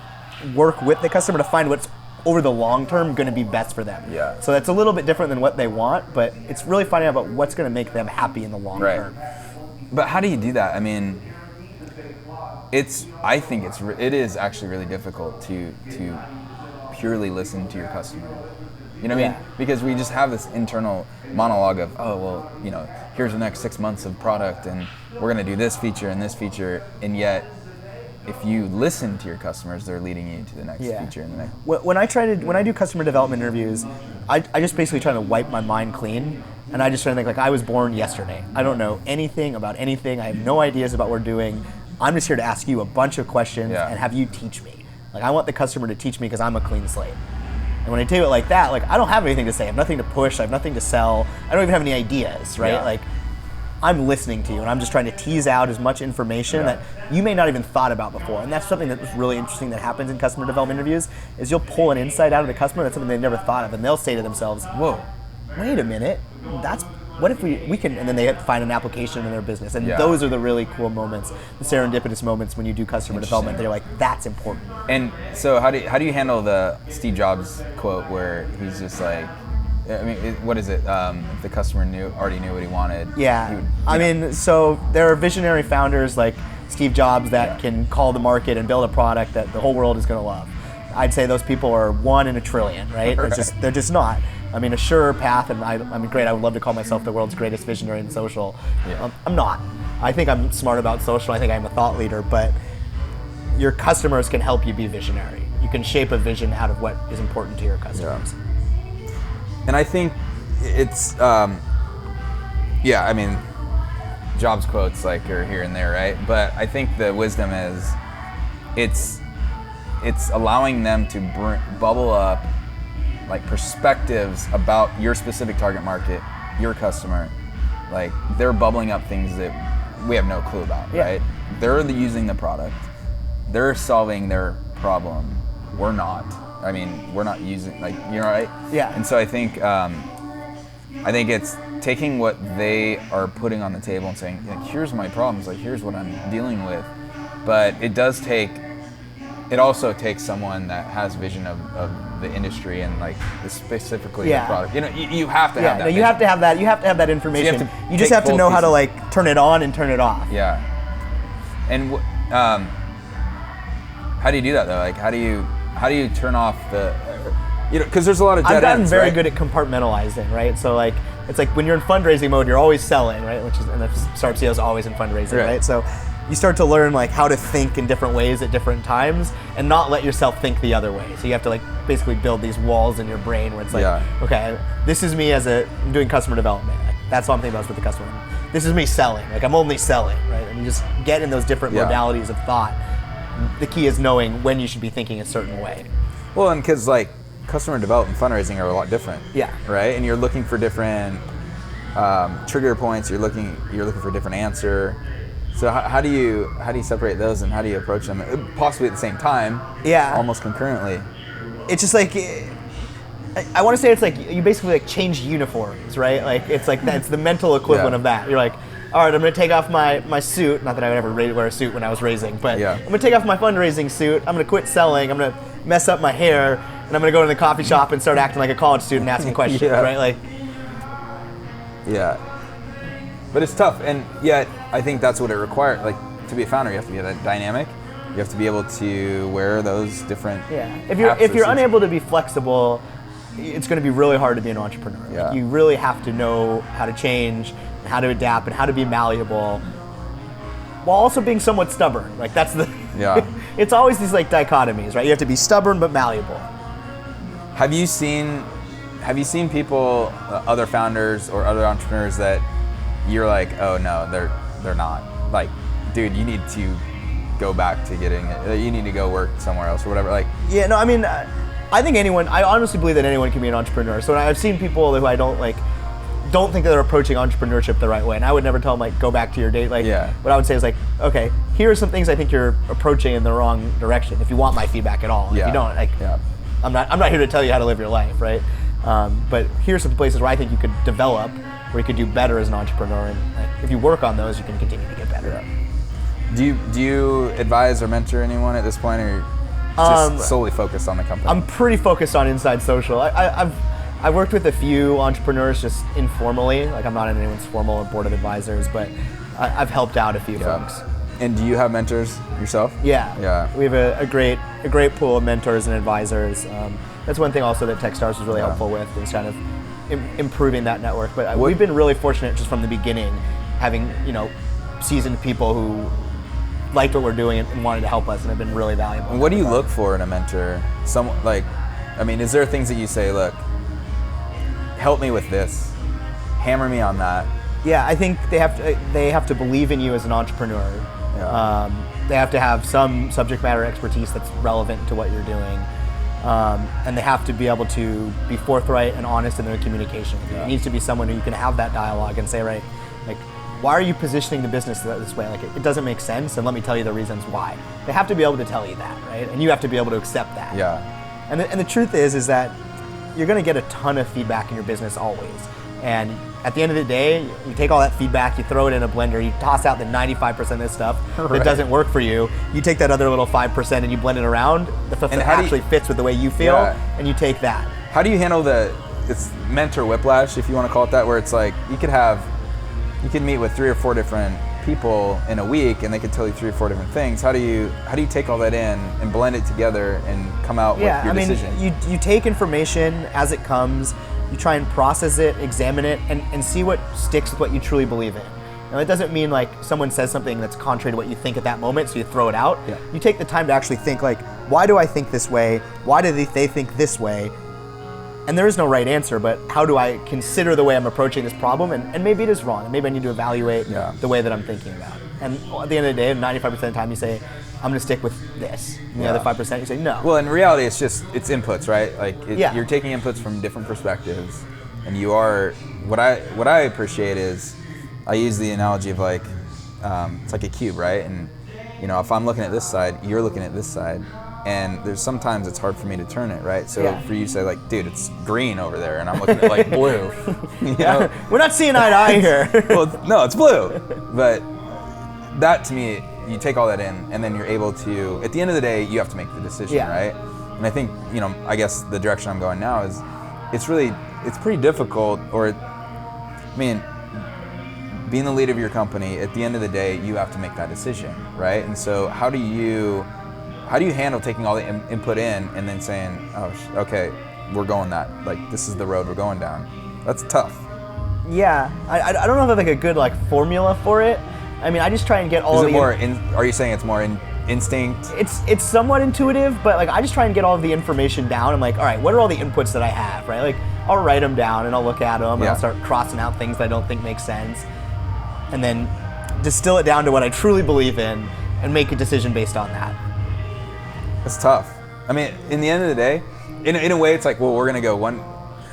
work with the customer to find what's over the long term going to be best for them. Yeah. So that's a little bit different than what they want, but it's really finding out about what's going to make them happy in the long term. But how do you do that? I mean, I think it is actually really difficult to purely listen to your customer. You know what I mean? Because we just have this internal monologue of, here's the next 6 months of product, and we're going to do this feature and this feature, and yet if you listen to your customers, they're leading you to the next feature and the next. When I do customer development interviews, I just basically try to wipe my mind clean, and I just try to think like I was born yesterday. I don't know anything about anything. I have no ideas about what we're doing. I'm just here to ask you a bunch of questions and have you teach me. Like, I want the customer to teach me because I'm a clean slate. And when I do it like that, like, I don't have anything to say. I have nothing to push. I have nothing to sell. I don't even have any ideas, right? Like, I'm listening to you, and I'm just trying to tease out as much information that you may not even thought about before. And that's something that was really interesting that happens in customer development interviews, is you'll pull an insight out of the customer that's something they've never thought of, and they'll say to themselves, whoa, wait a minute, what if we can, and then they have to find an application in their business. And those are the really cool moments, the serendipitous moments when you do customer development. They're like, that's important. And so how do you handle the Steve Jobs quote where he's just like, I mean, what is it? If the customer already knew what he wanted. Yeah, I mean, so there are visionary founders like Steve Jobs that can call the market and build a product that the whole world is going to love. I'd say those people are 1 in a trillion, right? They're just not. I mean, a surer path, and I mean, great, I would love to call myself the world's greatest visionary in social. I'm not. I think I'm smart about social. I think I'm a thought leader, but your customers can help you be visionary. You can shape a vision out of what is important to your customers. Yeah. And I think it's, I mean, Jobs quotes like are here and there, right? But I think the wisdom is, it's allowing them to bubble up like perspectives about your specific target market, your customer. Like they're bubbling up things that we have no clue about, right? They're using the product. They're solving their problem. We're not. I mean, we're not using, like, you know, right? Yeah. And so I think it's taking what they are putting on the table and saying, like, here's my problems, like, here's what I'm dealing with. But it also takes someone that has vision of the industry and like specifically the product. You know, you have to have that. No, you have to have that. You have to have that information. So you just have to know how to like turn it on and turn it off. Yeah. And how do you do that though? Like, how do you turn off the, you know, because there's a lot of dead ends. I've gotten very good at compartmentalizing, right? So like, it's like when you're in fundraising mode, you're always selling, right? And the startup CEO is always in fundraising, right? So you start to learn like how to think in different ways at different times and not let yourself think the other way. So you have to like basically build these walls in your brain where it's like, okay, this is me I'm doing customer development. Like, that's what I'm thinking about with the customer. This is me selling. Like I'm only selling, right? And you just get in those different modalities of thought. The key is knowing when you should be thinking a certain way. Well, and because like customer development and fundraising are a lot different. Yeah. Right? And you're looking for different trigger points. You're looking for a different answer. So how do you separate those and how do you approach them? Possibly at the same time. Yeah. Almost concurrently. It's just like, I want to say it's like you basically like change uniforms, right? Like it's like that's the mental equivalent of that. You're like, all right, I'm going to take off my suit. Not that I would ever wear a suit when I was raising, but I'm going to take off my fundraising suit. I'm going to quit selling. I'm going to mess up my hair, and I'm going to go to the coffee shop and start acting like a college student asking questions, right? Like. Yeah. But it's tough, and yet I think that's what it requires. Like to be a founder, you have to be that dynamic. You have to be able to wear those different. Yeah. If you're unable to be flexible, it's going to be really hard to be an entrepreneur. Yeah. Like, you really have to know how to change, and how to adapt, and how to be malleable, while also being somewhat stubborn. Like that's the. Yeah. It's always these like dichotomies, right? You have to be stubborn but malleable. Have you seen people, other founders or other entrepreneurs that you're like, oh no, they're not. Like, dude, you need to go back to getting it. You need to go work somewhere else or whatever. Like, yeah, no, I mean, I honestly believe that anyone can be an entrepreneur. So I've seen people who I don't think that they're approaching entrepreneurship the right way, and I would never tell them like go back to your date. Like, what I would say is like, okay, here are some things I think you're approaching in the wrong direction. If you want my feedback at all, if you don't, like, I'm not here to tell you how to live your life, right? But here's some places where I think you could develop, where you could do better as an entrepreneur, and like, if you work on those, you can continue to get better. Yeah. Do you advise or mentor anyone at this point, or just solely focused on the company? I'm pretty focused on inside social. I've worked with a few entrepreneurs just informally. Like I'm not in anyone's formal board of advisors, but I've helped out a few folks. And do you have mentors yourself? Yeah. We have a great pool of mentors and advisors. That's one thing also that Techstars was really helpful with, is kind of improving that network. But we've been really fortunate just from the beginning, having seasoned people who liked what we're doing and wanted to help us, and have been really valuable. And what do you look for in a mentor? Is there things that you say, look, help me with this, hammer me on that? Yeah, I think they have to believe in you as an entrepreneur. They have to have some subject matter expertise that's relevant to what you're doing. And they have to be able to be forthright and honest in their communication. It needs to be someone who you can have that dialogue and say, right, like, why are you positioning the business this way? Like, it doesn't make sense, and let me tell you the reasons why. They have to be able to tell you that, right? And you have to be able to accept that. Yeah. And the truth is that you're going to get a ton of feedback in your business always. And at the end of the day, you take all that feedback, you throw it in a blender, you toss out the 95% of this stuff that doesn't work for you. You take that other little 5% and you blend it around, the stuff that actually fits with the way you feel, and you take that. How do you handle it's mentor whiplash, if you want to call it that, where it's like you could meet with 3 or 4 different people in a week and they could tell you 3 or 4 different things. How do you take all that in and blend it together and come out with your decision? You take information as it comes. You try and process it, examine it, and see what sticks with what you truly believe in. Now, that doesn't mean like someone says something that's contrary to what you think at that moment, so you throw it out. Yeah. You take the time to actually think like, why do I think this way? Why do they think this way? And there is no right answer, but how do I consider the way I'm approaching this problem? And maybe it is wrong, and maybe I need to evaluate the way that I'm thinking about it. And at the end of the day, 95% of the time you say, I'm going to stick with this. And the other 5% you say, no. Well, in reality, it's inputs, right? Like Yeah. you're taking inputs from different perspectives, and you are, what I appreciate is, I use the analogy of like, it's like a cube, right? And you know, if I'm looking at this side, you're looking at this side. And there's sometimes it's hard for me to turn it, right? So for you to say like, dude, it's green over there, and I'm looking at like blue. You know? We're not seeing eye to eye here. Well, no, it's blue. But that to me, you take all that in, and then you're able to, at the end of the day, you have to make the decision, right? And I think, you know, I guess the direction I'm going now is, it's pretty difficult, being the leader of your company, at the end of the day, you have to make that decision, right? And so how do you handle taking all the input in and then saying, oh, okay, we're going that, like, this is the road we're going down? That's tough. Yeah, I don't know if I have like a good like formula for it. I mean, I just try and get all Is of it the... more, are you saying it's more instinct? It's somewhat intuitive, but like I just try and get all of the information down. I'm like, all right, what are all the inputs that I have, right? Like, I'll write them down and I'll look at them and I'll start crossing out things that I don't think make sense. And then distill it down to what I truly believe in and make a decision based on that. It's tough. I mean, in the end of the day, in a way, it's like, well, we're gonna go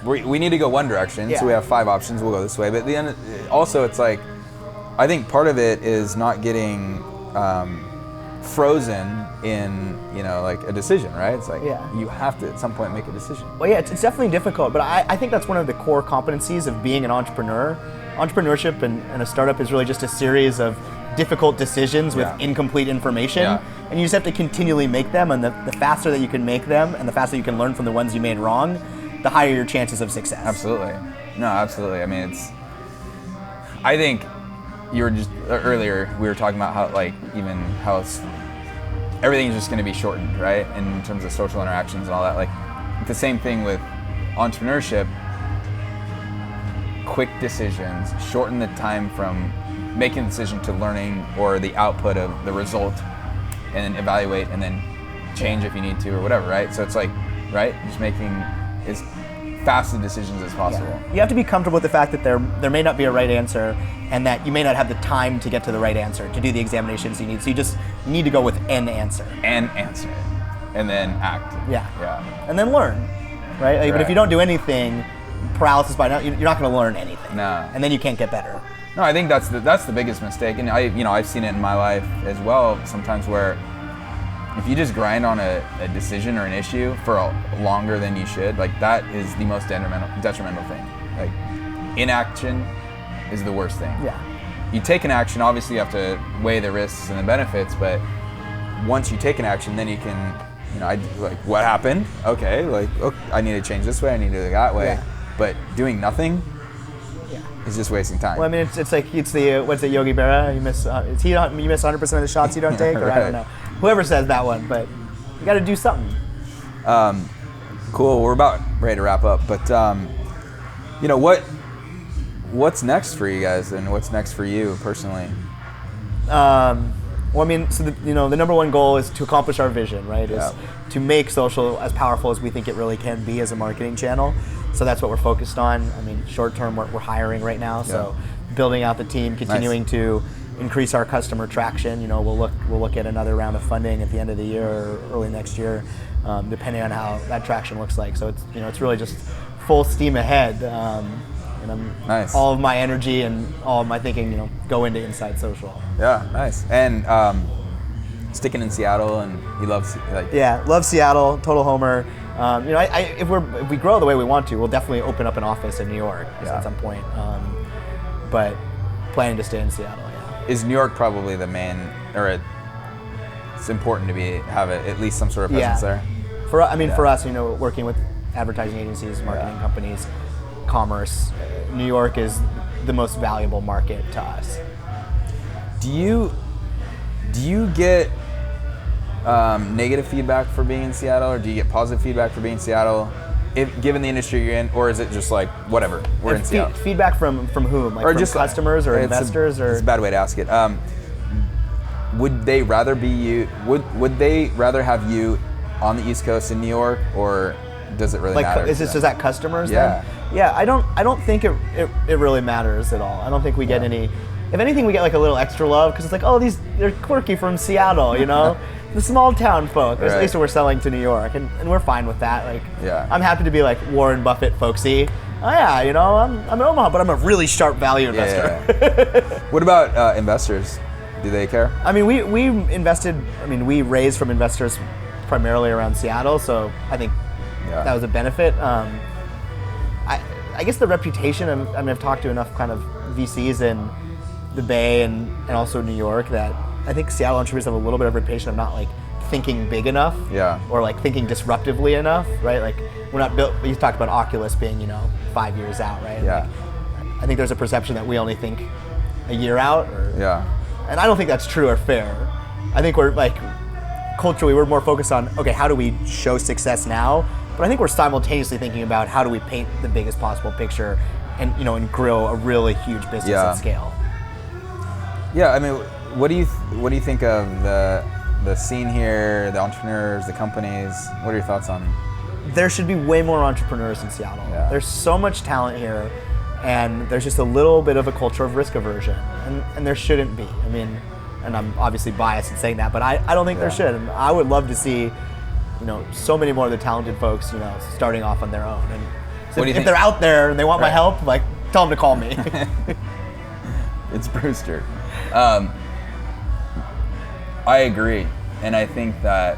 we need to go one direction, so we have 5 options. We'll go this way. But at the end, also, it's like, I think part of it is not getting frozen in, you know, like a decision, right? It's like you have to at some point make a decision. Well, yeah, it's definitely difficult, but I think that's one of the core competencies of being an entrepreneur. Entrepreneurship and a startup is really just a series of difficult decisions with incomplete information, and you just have to continually make them, and the faster that you can make them and the faster you can learn from the ones you made wrong, the higher your chances of success. Absolutely. No, absolutely. I mean, I think you were just, earlier we were talking about how, like, even how everything's just going to be shortened, right? In terms of social interactions and all that. Like, the same thing with entrepreneurship. Quick decisions shorten the time from making a decision to learning or the output of the result, and then evaluate and then change if you need to or whatever, right? So it's like, right, just making as fast of decisions as possible. You have to be comfortable with the fact that there may not be a right answer, and that you may not have the time to get to the right answer, to do the examinations you need. So you just need to go with an answer. And answer it, and then act. Yeah. And then learn, right? Like, but if you don't do anything, paralysis by now, you're not going to learn anything. No. And then you can't get better. No, I think that's the biggest mistake, and I've seen it in my life as well. Sometimes where if you just grind on a decision or an issue for longer than you should, like, that is the most detrimental thing. Like, inaction is the worst thing. Yeah. You take an action, obviously you have to weigh the risks and the benefits, but once you take an action, then you can, like, what happened? Okay, like, I need to change this way, I need to do it that way. Yeah. But doing nothing is just wasting time. Well, I mean, it's like, what's it, Yogi Berra? You miss 100% of the shots you don't take, or right. I don't know. Whoever says that one, but you got to do something. Cool. We're about ready to wrap up, but what's next for you guys, and what's next for you personally? Well, I mean, so the number one goal is to accomplish our vision, right? Is to make social as powerful as we think it really can be as a marketing channel. So that's what we're focused on. I mean, short term, we're hiring right now, so building out the team, continuing to increase our customer traction. We'll look at another round of funding at the end of the year or early next year, depending on how that traction looks like. So it's really just full steam ahead. And all of my energy and all of my thinking, go into Inside Social. Yeah, nice. And sticking in Seattle, and you love love Seattle, total homer. If we grow the way we want to, we'll definitely open up an office in New York at some point. But planning to stay in Seattle. Yeah. Is New York probably the main, it's important to have at least some sort of presence there? For us, working with advertising agencies, marketing companies, commerce, New York is the most valuable market to us. Do you get negative feedback for being in Seattle, or do you get positive feedback for being in Seattle? given the industry you're in, or is it just like whatever? We're in Seattle. Feedback from whom? Like or from just customers or investors or? It's a bad way to ask it. Would they rather be you? Would they rather have you on the East Coast in New York, or does it really matter? Is that customers? Yeah. Then? Yeah. I don't think it really matters at all. I don't think we get any. If anything, we get like a little extra love because it's like, oh, they're quirky from Seattle, you know, the small town folk. Right. At least we're selling to New York, and we're fine with that. Like, I'm happy to be like Warren Buffett folksy. Oh yeah, you know, I'm in Omaha, but I'm a really sharp value investor. Yeah. What about investors? Do they care? I mean, we raised from investors primarily around Seattle, so I think that was a benefit. I guess the reputation. I've talked to enough kind of VCs in the Bay and also New York that I think Seattle entrepreneurs have a little bit of reputation of not like thinking big enough, or like thinking disruptively enough, right? Like we're not built. You talked about Oculus being 5 years out, right? Yeah. Like, I think there's a perception that we only think a year out. And I don't think that's true or fair. I think we're like, culturally, we're more focused on, okay, how do we show success now? But I think we're simultaneously thinking about how do we paint the biggest possible picture and grow a really huge business at scale. Yeah, I mean, what do you think of the scene here, the entrepreneurs, the companies? What are your thoughts on? There should be way more entrepreneurs in Seattle. Yeah. There's so much talent here. And there's just a little bit of a culture of risk aversion, and there shouldn't be. I mean, and I'm obviously biased in saying that, but I don't think there should. And I would love to see, so many more of the talented folks, starting off on their own. And so if they're out there and they want my help, like, tell them to call me. It's Brewster. I agree, and I think that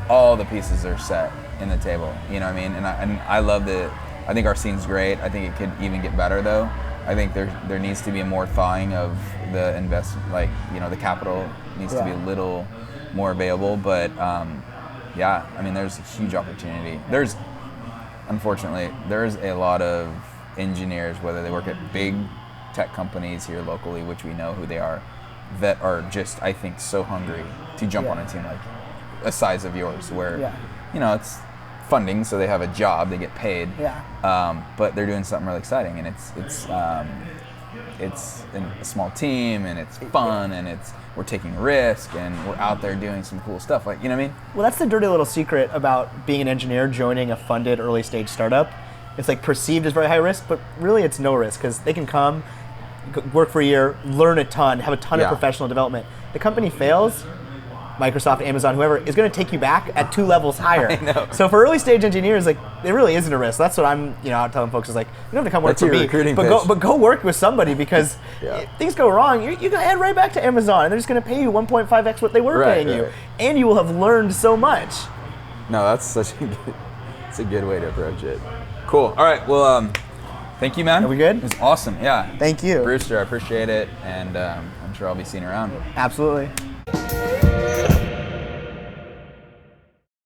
all the pieces are set in the table. You know what I mean? And I love the. I think our scene's great. I think it could even get better though. I think there needs to be a more thawing of the the capital needs to be a little more available. But I mean, there's a huge opportunity. Unfortunately, there's a lot of engineers, whether they work at big tech companies here locally, which we know who they are, that are just, I think, so hungry to jump on a team like a size of yours, where it's funding, so they have a job, they get paid, but they're doing something really exciting, and it's in a small team, and it's fun, and we're taking risk, and we're out there doing some cool stuff, like, you know what I mean? Well, that's the dirty little secret about being an engineer joining a funded early stage startup. It's like perceived as very high risk, but really it's no risk, because they can come, work for a year, learn a ton, have a ton of professional development. The company fails, Microsoft, Amazon, whoever, is going to take you back at 2 levels higher. I know. So for early stage engineers, like, there really isn't a risk. That's what I'm, out telling folks is like, you don't have to come work for me, but go work with somebody, because if things go wrong, you can head right back to Amazon, and they're just going to pay you 1.5x what they were paying you, and you will have learned so much. No, that's a good way to approach it. Cool. All right. Well, thank you, man. Are we good? It was awesome. Yeah. Thank you, Brewster. I appreciate it, and I'm sure I'll be seeing you around. Absolutely.